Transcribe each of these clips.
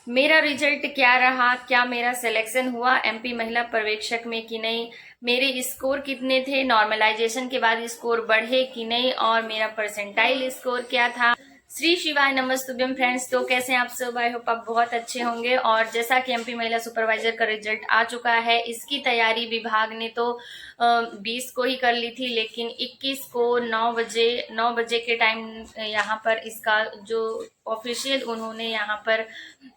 मेरा रिजल्ट क्या रहा, क्या मेरा सिलेक्शन हुआ एमपी महिला पर्यवेक्षक में कि नहीं, मेरे स्कोर कितने थे, नॉर्मलाइजेशन के बाद स्कोर बढ़े कि नहीं, और मेरा परसेंटाइल स्कोर क्या था। श्री शिवाय नमस्तुभ्यम फ्रेंड्स। तो कैसे हैं आप सब? आई होप आप बहुत अच्छे होंगे। और जैसा कि एमपी महिला सुपरवाइजर का रिजल्ट आ चुका है, इसकी तैयारी विभाग ने तो 20 को ही कर ली थी, लेकिन 21 को 9 बजे के टाइम यहाँ पर इसका जो ऑफिशियल उन्होंने यहाँ पर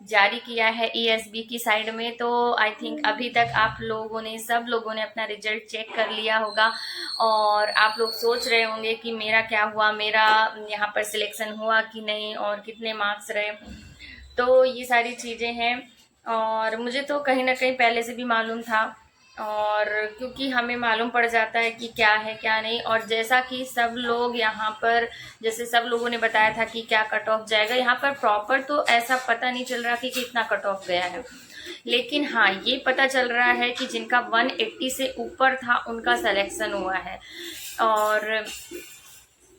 जारी किया है ईएसबी की साइड में। तो आई थिंक अभी तक आप लोगों ने सब लोगों ने अपना रिजल्ट चेक कर लिया होगा और आप लोग सोच रहे होंगे कि मेरा क्या हुआ, मेरा यहाँ पर सिलेक्शन हुआ कि नहीं और कितने मार्क्स रहे। तो ये सारी चीज़ें हैं और मुझे तो कहीं ना कहीं पहले से भी मालूम था, और क्योंकि हमें मालूम पड़ जाता है कि क्या है क्या नहीं। और जैसा कि सब लोग यहाँ पर, जैसे सब लोगों ने बताया था कि क्या कट ऑफ जाएगा, यहाँ पर प्रॉपर तो ऐसा पता नहीं चल रहा कि कितना कट ऑफ गया है, लेकिन हाँ ये पता चल रहा है कि जिनका 180 से ऊपर था उनका सिलेक्शन हुआ है। और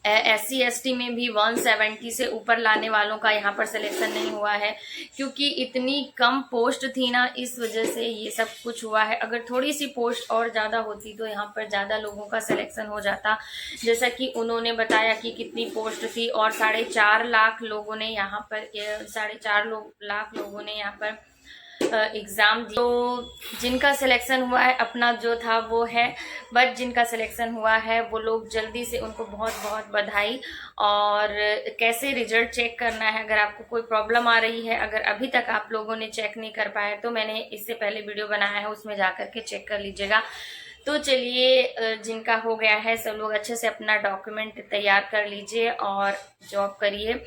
SC ST में भी 170 से ऊपर लाने वालों का यहाँ पर सिलेक्शन नहीं हुआ है, क्योंकि इतनी कम पोस्ट थी ना, इस वजह से ये सब कुछ हुआ है। अगर थोड़ी सी पोस्ट और ज़्यादा होती तो यहाँ पर ज़्यादा लोगों का सिलेक्शन हो जाता। जैसा कि उन्होंने बताया कि कितनी पोस्ट थी, और 4.5 लाख लोगों ने यहाँ पर 4.5 लाख लोगों ने यहाँ पर एग्ज़ाम दी। तो जिनका सिलेक्शन हुआ है अपना जो था वो है, बट जिनका सिलेक्शन हुआ है वो लोग जल्दी से, उनको बहुत बहुत बधाई। और कैसे रिजल्ट चेक करना है, अगर आपको कोई प्रॉब्लम आ रही है, अगर अभी तक आप लोगों ने चेक नहीं कर पाया तो मैंने इससे पहले वीडियो बनाया है, उसमें जाकर के चेक कर लीजिएगा। तो चलिए, जिनका हो गया है सब लोग अच्छे से अपना डॉक्यूमेंट तैयार कर लीजिए और जॉब करिए,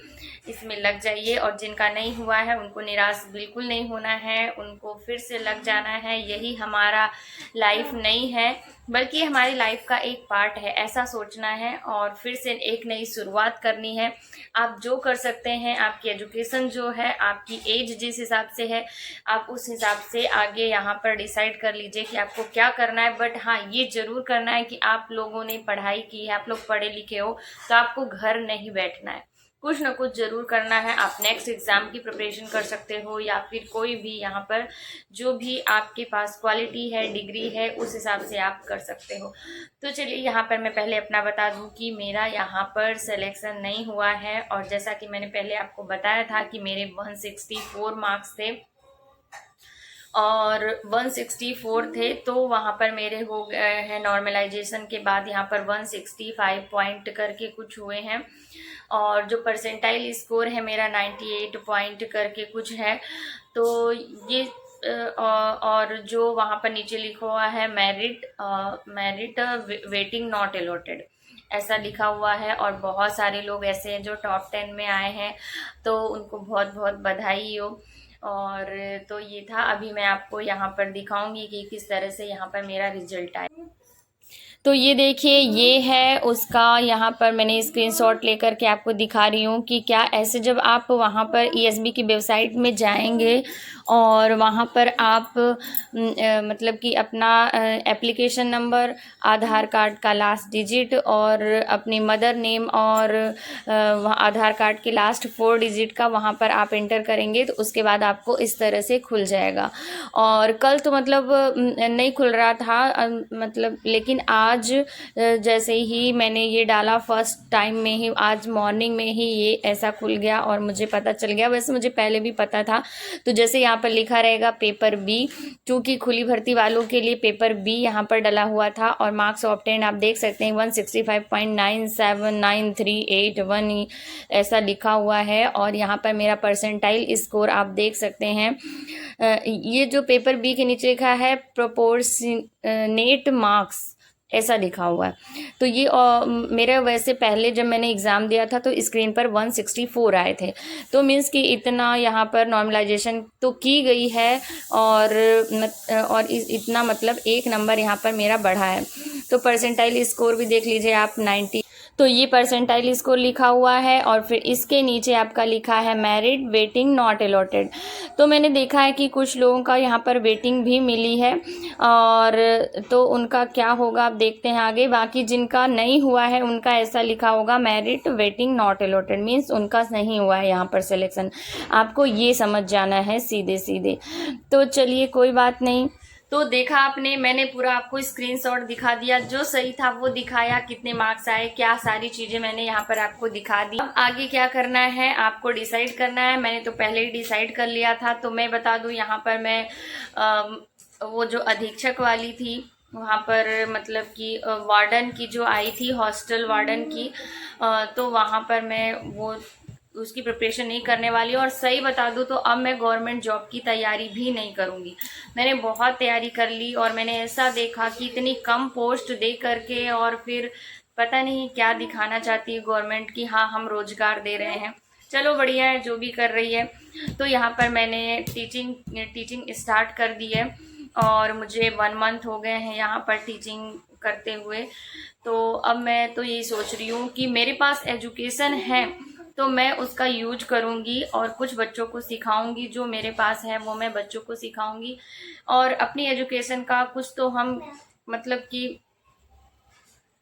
इसमें लग जाइए। और जिनका नहीं हुआ है उनको निराश बिल्कुल नहीं होना है, उनको फिर से लग जाना है। यही हमारा लाइफ नहीं है, बल्कि हमारी लाइफ का एक पार्ट है, ऐसा सोचना है और फिर से एक नई शुरुआत करनी है। आप जो कर सकते हैं, आपकी एजुकेशन जो है, आपकी एज जिस हिसाब से है, आप उस हिसाब से आगे यहाँ पर डिसाइड कर लीजिए कि आपको क्या करना है। बट हाँ, ये जरूर करना है कि आप लोगों ने पढ़ाई की है, आप लोग पढ़े लिखे हो, तो आपको घर नहीं बैठना है, कुछ ना कुछ जरूर करना है। आप नेक्स्ट एग्जाम की प्रिपरेशन कर सकते हो, या फिर कोई भी यहाँ पर जो भी आपके पास क्वालिटी है, डिग्री है, उस हिसाब से आप कर सकते हो। तो चलिए, यहाँ पर मैं पहले अपना बता दूं कि मेरा यहाँ पर सिलेक्शन नहीं हुआ है। और जैसा कि मैंने पहले आपको बताया था कि मेरे 164 मार्क्स थे और 164 थे, तो वहाँ पर मेरे हो गए हैं नॉर्मलाइजेशन के बाद यहाँ पर 165 पॉइंट करके कुछ हुए हैं। और जो परसेंटाइल स्कोर है मेरा 98 पॉइंट करके कुछ है। तो ये और जो वहाँ पर नीचे लिखा हुआ है मेरिट वेटिंग नॉट अलॉटेड, ऐसा लिखा हुआ है। और बहुत सारे लोग ऐसे हैं जो टॉप 10 में आए हैं, तो उनको बहुत बहुत बधाई हो। और तो ये था, अभी मैं आपको यहाँ पर दिखाऊंगी कि किस तरह से यहाँ पर मेरा रिजल्ट आया। तो ये देखिए, ये है उसका, यहाँ पर मैंने स्क्रीनशॉट लेकर के आपको दिखा रही हूँ कि क्या ऐसे जब आप वहाँ पर ईएसबी की वेबसाइट में जाएंगे और वहाँ पर आप मतलब कि अपना एप्लीकेशन नंबर, आधार कार्ड का लास्ट डिजिट और अपनी मदर नेम और आधार कार्ड के लास्ट 4 डिजिट का वहाँ पर आप एंटर करेंगे, तो उसके बाद आपको इस तरह से खुल जाएगा। और कल तो मतलब नहीं खुल रहा था, मतलब, लेकिन आज जैसे ही मैंने ये डाला फर्स्ट टाइम में ही, आज मॉर्निंग में ही ये ऐसा खुल गया और मुझे पता चल गया। वैसे मुझे पहले भी पता था। तो जैसे यहाँ पर लिखा रहेगा पेपर बी, क्योंकि खुली भर्ती वालों के लिए पेपर बी यहाँ पर डला हुआ था। और मार्क्स ऑब्टेन आप देख सकते हैं 165.97938 ऐसा लिखा हुआ है। और यहाँ पर मेरा परसेंटाइल स्कोर आप देख सकते हैं। ये जो पेपर बी के नीचे लिखा है प्रोपोर्शनेट मार्क्स, ऐसा लिखा हुआ है। तो ये मेरा वैसे पहले जब मैंने एग्ज़ाम दिया था तो स्क्रीन पर 164 आए थे, तो मीन्स कि इतना यहाँ पर नॉर्मलाइजेशन तो की गई है। और इतना मतलब 1 नंबर यहाँ पर मेरा बढ़ा है। तो परसेंटाइल स्कोर भी देख लीजिए आप, 90। तो ये परसेंटाइल स्कोर लिखा हुआ है और फिर इसके नीचे आपका लिखा है मेरिट वेटिंग नॉट अलॉटेड। तो मैंने देखा है कि कुछ लोगों का यहाँ पर वेटिंग भी मिली है और तो उनका क्या होगा आप देखते हैं आगे। बाकी जिनका नहीं हुआ है उनका ऐसा लिखा होगा merit waiting not allotted, means उनका नहीं हुआ है यहाँ पर सिलेक्शन। आपको ये समझ जाना है सीधे सीधे। तो चलिए कोई बात नहीं। तो देखा आपने, मैंने पूरा आपको स्क्रीनशॉट दिखा दिया, जो सही था वो दिखाया, कितने मार्क्स आए, क्या सारी चीजें मैंने यहाँ पर आपको दिखा दी। अब आगे क्या करना है आपको डिसाइड करना है। मैंने तो पहले ही डिसाइड कर लिया था। तो मैं बता दूं यहाँ पर मैं वो जो अधीक्षक वाली थी वहाँ पर मतलब कि वार्डन की जो आई थी, हॉस्टल वार्डन की, तो वहाँ पर मैं वो उसकी प्रिपरेशन नहीं करने वाली। और सही बता दूं तो अब मैं गवर्नमेंट जॉब की तैयारी भी नहीं करूंगी। मैंने बहुत तैयारी कर ली और मैंने ऐसा देखा कि इतनी कम पोस्ट दे करके और फिर पता नहीं क्या दिखाना चाहती है गवर्नमेंट की हाँ हम रोजगार दे रहे हैं। चलो बढ़िया है जो भी कर रही है। तो यहाँ पर मैंने टीचिंग स्टार्ट कर दी है और मुझे 1 मंथ हो गए हैं यहाँ पर टीचिंग करते हुए। तो अब मैं तो यही सोच रही हूँ कि मेरे पास एजुकेशन है तो मैं उसका यूज करूंगी और कुछ बच्चों को सिखाऊंगी। जो मेरे पास है वो मैं बच्चों को सिखाऊंगी और अपनी एजुकेशन का कुछ तो हम मतलब कि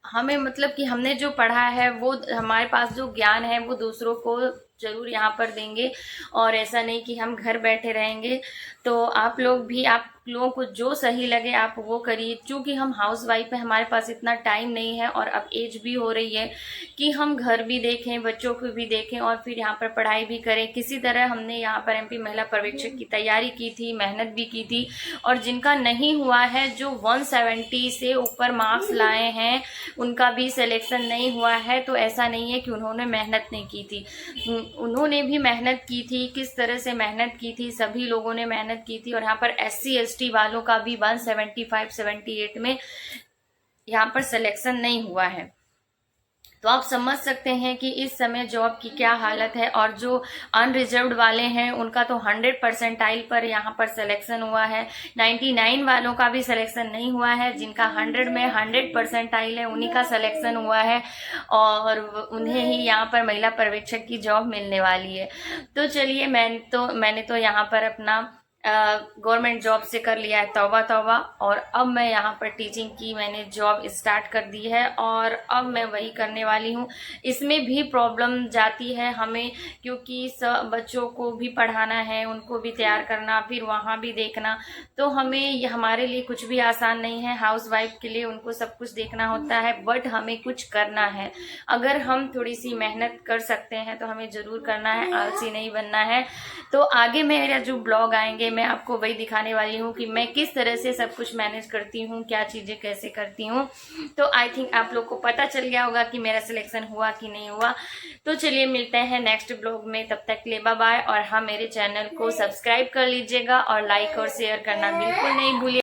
हमें मतलब कि हमने जो पढ़ा है वो हमारे पास जो ज्ञान है वो दूसरों को जरूर यहाँ पर देंगे। और ऐसा नहीं कि हम घर बैठे रहेंगे। तो आप लोग भी, आप लोगों को जो सही लगे आप वो करिए। क्योंकि हम हाउस वाइफ है, हमारे पास इतना टाइम नहीं है और अब एज भी हो रही है कि हम घर भी देखें, बच्चों को भी देखें और फिर यहाँ पर पढ़ाई भी करें। किसी तरह हमने यहाँ पर एमपी महिला पर्यवेक्षक की तैयारी की थी, मेहनत भी की थी। और जिनका नहीं हुआ है, जो 170 से ऊपर मार्क्स लाए हैं, उनका भी सिलेक्शन नहीं हुआ है। तो ऐसा नहीं है कि उन्होंने मेहनत नहीं की थी, उन्होंने भी मेहनत की थी। किस तरह से मेहनत की थी, सभी लोगों ने मेहनत की थी। और यहाँ पर SC ST वालों का भी 175-78 में यहाँ पर सिलेक्शन नहीं हुआ है। तो आप समझ सकते हैं कि इस समय जॉब की क्या हालत है। और जो अनरिजर्व्ड वाले हैं उनका तो 100 परसेंटाइल पर यहाँ पर सिलेक्शन हुआ है। 99 वालों का भी सिलेक्शन नहीं हुआ है। जिनका 100 में 100 परसेंटाइल है उन्हीं का सिलेक्शन हुआ है और उन्हें ही यहाँ पर महिला पर्यवेक्षक की जॉब मिलने वाली है। तो चलिए मैंने तो यहाँ पर अपना गवर्नमेंट जॉब से कर लिया है तौबा तौबा। और अब मैं यहाँ पर टीचिंग की मैंने जॉब स्टार्ट कर दी है और अब मैं वही करने वाली हूँ। इसमें भी प्रॉब्लम जाती है हमें, क्योंकि सब बच्चों को भी पढ़ाना है, उनको भी तैयार करना, फिर वहाँ भी देखना। तो हमें हमारे लिए कुछ भी आसान नहीं है। हाउस वाइफ के लिए उनको सब कुछ देखना होता है, बट हमें कुछ करना है। अगर हम थोड़ी सी मेहनत कर सकते हैं तो हमें ज़रूर करना है, आलसी नहीं बनना है। तो आगे मेरा जो ब्लॉग आएंगे मैं आपको वही दिखाने वाली हूँ कि मैं किस तरह से सब कुछ मैनेज करती हूँ, क्या चीज़ें कैसे करती हूँ। तो आई थिंक आप लोग को पता चल गया होगा कि मेरा सिलेक्शन हुआ कि नहीं हुआ। तो चलिए मिलते हैं नेक्स्ट ब्लॉग में, तब तक के लिए बाय बाय। और हाँ, मेरे चैनल को सब्सक्राइब कर लीजिएगा और लाइक और शेयर करना बिल्कुल नहीं भूलिए।